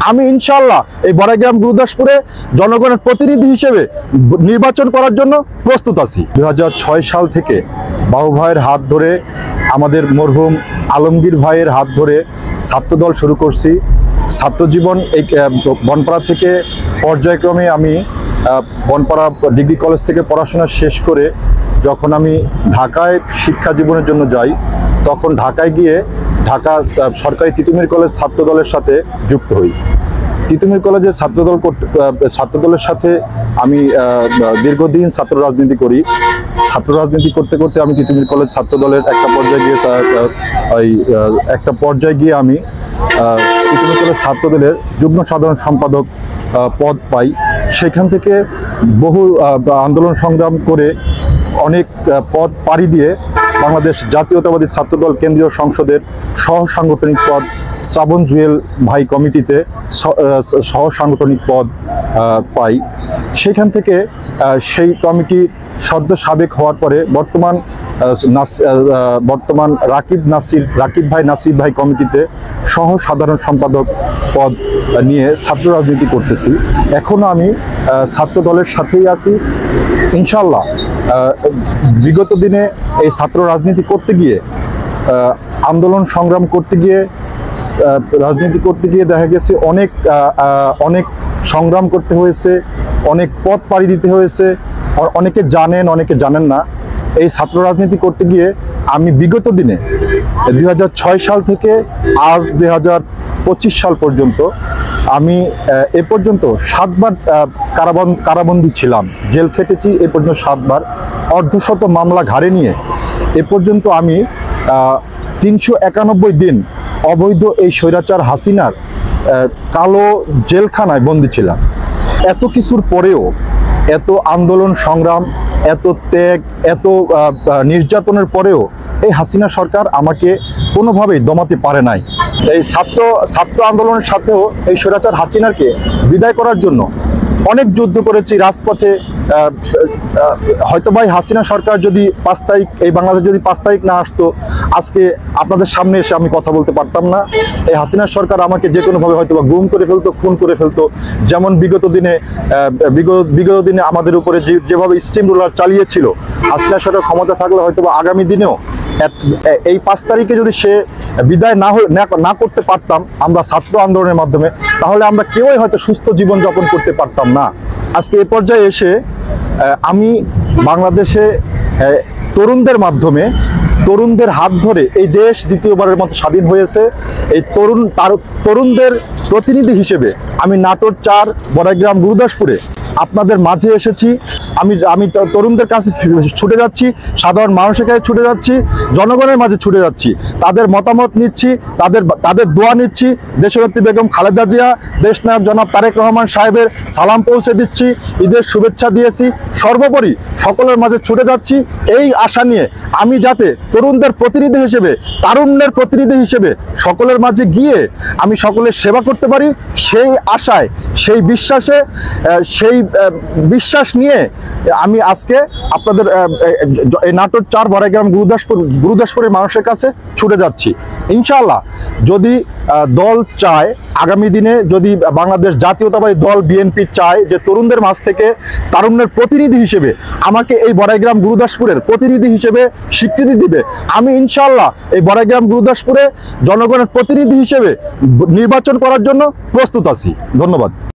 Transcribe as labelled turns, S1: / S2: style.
S1: আমি ইনশাআল্লাহ এই বড়াইগ্রাম গুরুদাসপুরে জনগণের প্রতিনিধি হিসেবে নির্বাচন করার জন্য প্রস্তুত আছি। 2006 সাল থেকে বাবু ভাইয়ের হাত ধরে, আমাদের মরহুম আলমগীর ভাইয়ের হাত ধরে ছাত্রদল শুরু করছি। ছাত্রজীবন এই বনপাড়া থেকে পর্যায়ক্রমে আমি বনপাড়া ডিগ্রি কলেজ থেকে পড়াশোনা শেষ করে যখন আমি ঢাকায় শিক্ষা জীবনের জন্য যাই, তখন ঢাকায় গিয়ে ঢাকা সরকারি তিতুমির কলেজ ছাত্রদলের সাথে যুক্ত হই। তিতুমির কলেজের ছাত্রদলের সাথে আমি দীর্ঘদিন ছাত্র রাজনীতি করি। ছাত্র রাজনীতি করতে করতে আমি তিতুমির কলেজ ছাত্রদলের একটা পর্যায়ে গিয়ে আমি তিতুমির কলেজ ছাত্রদলের যুগ্ম সাধারণ সম্পাদক পদ পাই। সেখান থেকে বহু আন্দোলন সংগ্রাম করে অনেক পদ পাড়ি দিয়ে বাংলাদেশ জাতীয়তাবাদী ছাত্রদল কেন্দ্রীয় সংসদের সহ সাংগঠনিক পদ, শ্রাবণ জুয়েল ভাই কমিটিতে সহ সাংগঠনিক পদ পাই। সেখান থেকে সেই কমিটি সদ্য সাবেক হওয়ার পরে বর্তমান রাকিব ভাই কমিটিতে সহ সাধারণ সম্পাদক পদ নিয়ে ছাত্র রাজনীতি করতেছি। এখনো আমি ছাত্র দলের সাথেই আছি। ইনশাআল্লাহ বিগত দিনে এই ছাত্র রাজনীতি করতে গিয়ে, আন্দোলন সংগ্রাম করতে গিয়ে, রাজনীতি করতে গিয়ে দেখা গেছে অনেক সংগ্রাম করতে হয়েছে, অনেক পথ পাড়ি দিতে হয়েছে। অনেকে জানেন, অনেকে জানেন না। এই ছাত্র রাজনীতি করতে গিয়ে আমি বিগত দিনে 2006 সাল থেকে আজ 2025 সাল পর্যন্ত আমি এ পর্যন্ত 7 বার কারাবন্দী ছিলাম, জেল খেটেছি এ পর্যন্ত 7 বার। অর্ধশত মামলা ঘাড়ে নিয়ে এ পর্যন্ত আমি 391 দিন অবৈধ এই স্বৈরাচার হাসিনার কালো জেলখানায় বন্দী ছিলাম। এত কিছুর পরেও, এত আন্দোলন সংগ্রাম, এত ত্যাগ, এত নির্যাতনের পরেও এই হাসিনা সরকার আমাকে কোনোভাবেই দমাতে পারে নাই। এই ছাত্র আন্দোলনের সাথেও এই স্বৈরাচার হাসিনাকে বিদায় করার জন্য অনেক যুদ্ধ করেছি রাজপথে। হয়তো ভাই হাসিনা সরকার যদি 5 তারিখ, এই বাংলাদেশ যদি 5 তারিখ না আসতো, আজকে আপনাদের সামনে এসে আমি কথা বলতে পারতাম না। এই হাসিনা সরকার আমাকে যে কোনোভাবে হয়তো বা গুম করে ফেলতো, খুন করে ফেলতো। যেমন বিগত দিনে আমাদের উপরে যেভাবে স্টিম রোলার চালিয়েছিল, হাসিনা সরকার ক্ষমতা থাকলে হয়তো বা আগামী দিনেও এই 5 তারিখে যদি সে বিদায় না করতে পারতাম আমরা ছাত্র আন্দোলনের মাধ্যমে, তাহলে আমরা কেউই হয়তো সুস্থ জীবন যাপন করতে পারতাম না। আজকে এ পর্যায়ে এসে আমি বাংলাদেশে তরুণদের মাধ্যমে, তরুণদের হাত ধরে এই দেশ দ্বিতীয়বারের মতো স্বাধীন হয়েছে। এই তরুণদের প্রতিনিধি হিসেবে আমি নাটোর 4 বড়াইগ্রাম গুরুদাসপুরে আপনাদের মাঝে এসেছি। আমি তরুণদের কাছে ছুটে যাচ্ছি, সাধারণ মানুষের কাছে ছুটে যাচ্ছি, জনগণের মাঝে ছুটে যাচ্ছি। তাদের মতামত নিচ্ছি, তাদের দোয়া নিচ্ছি। দেশনেত্রী বেগম খালেদা জিয়া, দেশনায়ক জনাব তারেক রহমান সাহেবের সালাম পৌঁছে দিচ্ছি, ঈদের শুভেচ্ছা দিয়েছি। সর্বোপরি সকলের মাঝে ছুটে যাচ্ছি এই আশা নিয়ে আমি যাতে তরুণদের প্রতিনিধি হিসেবে, তারুণ্যের প্রতিনিধি হিসেবে সকলের মাঝে গিয়ে আমি সকলের সেবা করতে পারি, সেই আশায়, সেই বিশ্বাসে, সেই বিশ্বাস নিয়ে আমি আজকে আপনাদের এই নাটোর 4 বড়াইগ্রাম গুরুদাসপুরের মানুষের কাছে ছুটে যাচ্ছি। ইনশাআল্লাহ যদি দল চায়, আগামী দিনে যদি বাংলাদেশ জাতীয়তাবাদী দল বিএনপি চায় যে তরুণদের মাঝ থেকে তারুণ্যের প্রতিনিধি হিসেবে আমাকে এই বড়াইগ্রাম গুরুদাসপুরের প্রতিনিধি হিসেবে স্বীকৃতি দিবে, আমি ইনশাআল্লাহ এই বড়াইগ্রাম গুরুদাসপুরে জনগণের প্রতিনিধি হিসেবে নির্বাচন করার জন্য প্রস্তুত আছি। ধন্যবাদ।